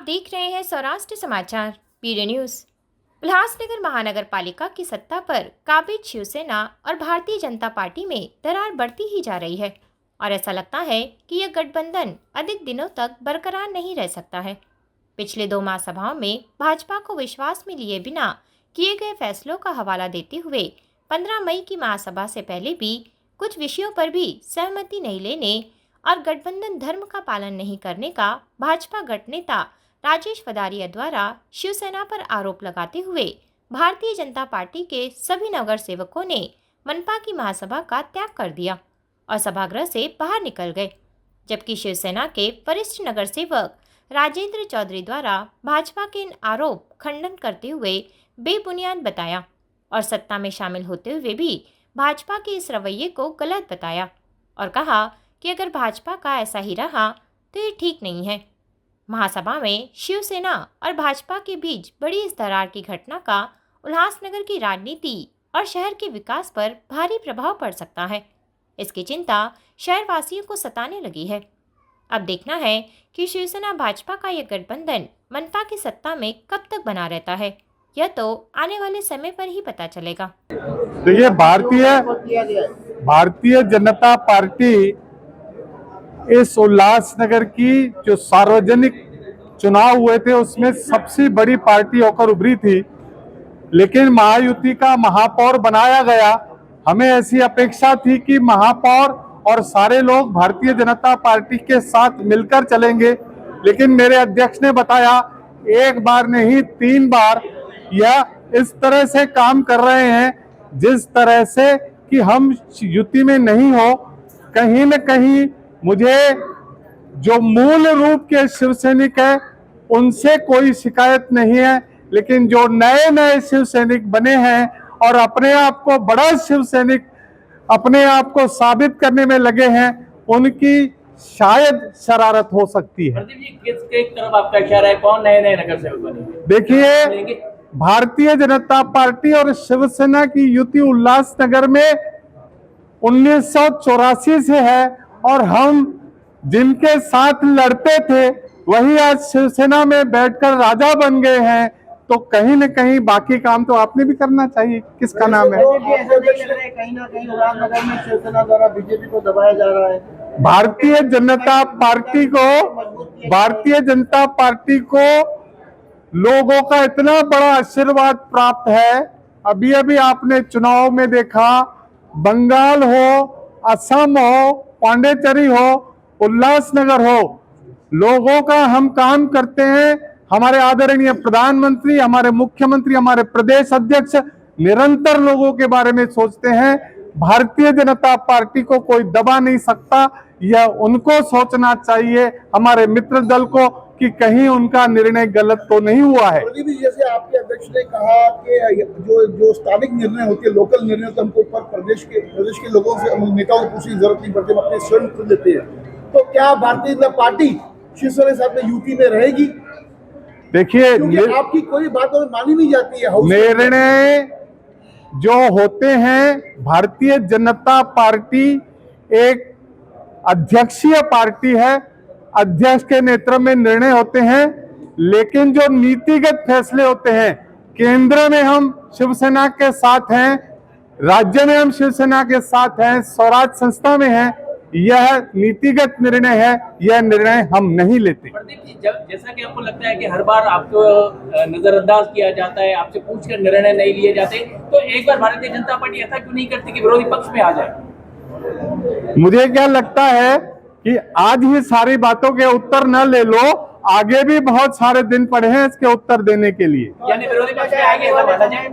देख रहे हैं सौराष्ट्र समाचार पीडी न्यूज। उल्हासनगर महानगर पालिका की सत्ता पर काबिज शिवसेना और भारतीय जनता पार्टी में दरार बढ़ती ही जा रही है और ऐसा लगता है कि यह गठबंधन अधिक दिनों तक बरकरार नहीं रह सकता है। पिछले 2 महासभाओं में भाजपा को विश्वास में लिए बिना किए गए फैसलों का हवाला देते हुए 15 मई की महासभा से पहले भी कुछ विषयों पर भी सहमति नहीं लेने और गठबंधन धर्म का पालन नहीं करने का भाजपा गठ नेता राजेश वदारिया द्वारा शिवसेना पर आरोप लगाते हुए भारतीय जनता पार्टी के सभी नगर सेवकों ने मनपा की महासभा का त्याग कर दिया और सभागृह से बाहर निकल गए, जबकि शिवसेना के वरिष्ठ नगर सेवक राजेंद्र चौधरी द्वारा भाजपा के इन आरोप खंडन करते हुए बेबुनियाद बताया और सत्ता में शामिल होते हुए भी भाजपा के इस रवैये को गलत बताया और कहा कि अगर भाजपा का ऐसा ही रहा तो ये ठीक नहीं है। महासभा में शिवसेना और भाजपा के बीच बड़ी इस दरार की घटना का उल्हासनगर की राजनीति और शहर के विकास पर भारी प्रभाव पड़ सकता है। इसकी चिंता शहरवासियों को सताने लगी है। अब देखना है कि शिवसेना भाजपा का यह गठबंधन मनपा की सत्ता में कब तक बना रहता है। यह तो आने वाले समय पर ही पता चलेगा। देखिए, भारतीय जनता पार्टी इस उल्लासनगर की जो सार्वजनिक चुनाव हुए थे उसमें सबसे बड़ी पार्टी होकर उभरी थी, लेकिन महायुति का महापौर बनाया गया। हमें ऐसी अपेक्षा थी कि महापौर और सारे लोग भारतीय जनता पार्टी के साथ मिलकर चलेंगे, लेकिन मेरे अध्यक्ष ने बताया एक बार नहीं 3 बार यह इस तरह से काम कर रहे हैं जिस तरह से कि हम युति में नहीं हो। कहीं न कहीं मुझे जो मूल रूप के शिव सैनिक है उनसे कोई शिकायत नहीं है, लेकिन जो नए नए शिव सैनिक बने हैं और अपने आप को बड़ा शिव सैनिक अपने आप को साबित करने में लगे हैं, उनकी शायद शरारत हो सकती है। प्रदीप जी, किस तरफ आपका इशारा है? कौन नए नए नगर सेवक बने? देखिए, भारतीय जनता पार्टी और शिवसेना की युति उल्लासनगर में 1984 से है और हम जिनके साथ लड़ते थे वही आज शिवसेना में बैठकर राजा बन गए हैं, तो कहीं न कहीं बाकी काम तो आपने भी करना चाहिए। किसका नाम है? कहीं ना कहीं उल्लासनगर में शिवसेना द्वारा बीजेपी को दबाया जा रहा है। भारतीय जनता पार्टी को लोगों का इतना बड़ा आशीर्वाद प्राप्त है। अभी अभी आपने चुनाव में देखा, बंगाल हो, असम हो, पांडेचेरी हो, उल्लासनगर हो, लोगों का हम काम करते हैं। हमारे आदरणीय प्रधानमंत्री, हमारे मुख्यमंत्री, हमारे प्रदेश अध्यक्ष निरंतर लोगों के बारे में सोचते हैं। भारतीय जनता पार्टी को कोई दबा नहीं सकता, यह उनको सोचना चाहिए, हमारे मित्र दल को, कि कहीं उनका निर्णय गलत तो नहीं हुआ है। जैसे आपके अध्यक्ष ने कहा कि जो स्थानिक निर्णय होते हैं, लोकल निर्णय, तो हमको ऊपर प्रदेश के लोगों से, नेताओं से पूछने की जरूरत नहीं पड़ती, हम अपने स्वयं खुद लेते हैं। तो क्या भारतीय जनता पार्टी शिवसेना के साथ में यूपी में रहेगी? देखिए, आपकी कोई बात और मानी नहीं जाती है। निर्णय जो होते हैं, भारतीय जनता पार्टी एक अध्यक्षीय पार्टी है, अध्यक्ष के नेतृत्व में निर्णय होते हैं, लेकिन जो नीतिगत फैसले होते हैं, केंद्र में हम शिवसेना के साथ हैं, राज्य में हम शिवसेना के साथ हैं, स्वराज संस्था में हैं, यह नीतिगत निर्णय है, यह निर्णय हम नहीं लेते। प्रदीप जी, जैसा कि आपको लगता है कि हर बार आपको नजरअंदाज किया जाता है, आपसे पूछकर निर्णय नहीं लिए जाते, तो एक बार भारतीय जनता पार्टी ऐसा क्यों नहीं करती कि विरोधी पक्ष में आ जाए? मुझे क्या लगता है कि आज ही सारी बातों के उत्तर न ले लो, आगे भी बहुत सारे दिन पड़े हैं इसके उत्तर देने के लिए। यानी विरोधी पक्ष में आएंगे ऐसा माना जाए?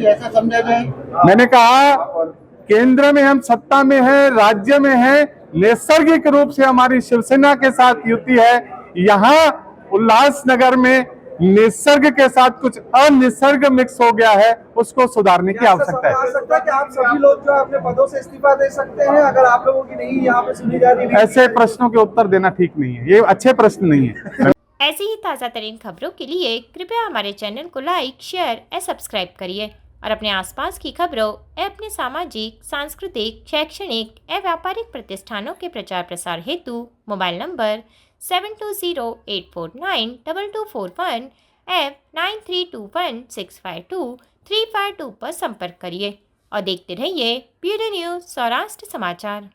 ऐसा समझा जाए। मैंने कहा केंद्र में हम सत्ता में हैं, राज्य में हैं, नैसर्गिक रूप से हमारी शिवसेना के साथ युति है। यहाँ उल्लासनगर में निसर्ग के साथ कुछ अनिसर्ग मिक्स हो गया है, उसको सुधारने की आवश्यकता है। कि आप सभी लोग जो अपने पदों से इस्तीफा दे सकते हैं अगर आप लोगों की नहीं यहाँ पे सुनी जा रही है? ऐसे प्रश्नों के उत्तर देना ठीक नहीं है, ये अच्छे प्रश्न नहीं है। ऐसी ही ताज़ा तरीन खबरों के लिए कृपया हमारे चैनल को लाइक, शेयर और सब्सक्राइब करिए और अपने आसपास की खबरों अपने सामाजिक, सांस्कृतिक, शैक्षणिक एवं व्यापारिक प्रतिष्ठानों के प्रचार प्रसार हेतु मोबाइल नंबर 7208492241, ऐप 9321652352 पर संपर्क करिए और देखते रहिए पीडी न्यूज़ सौराष्ट्र समाचार।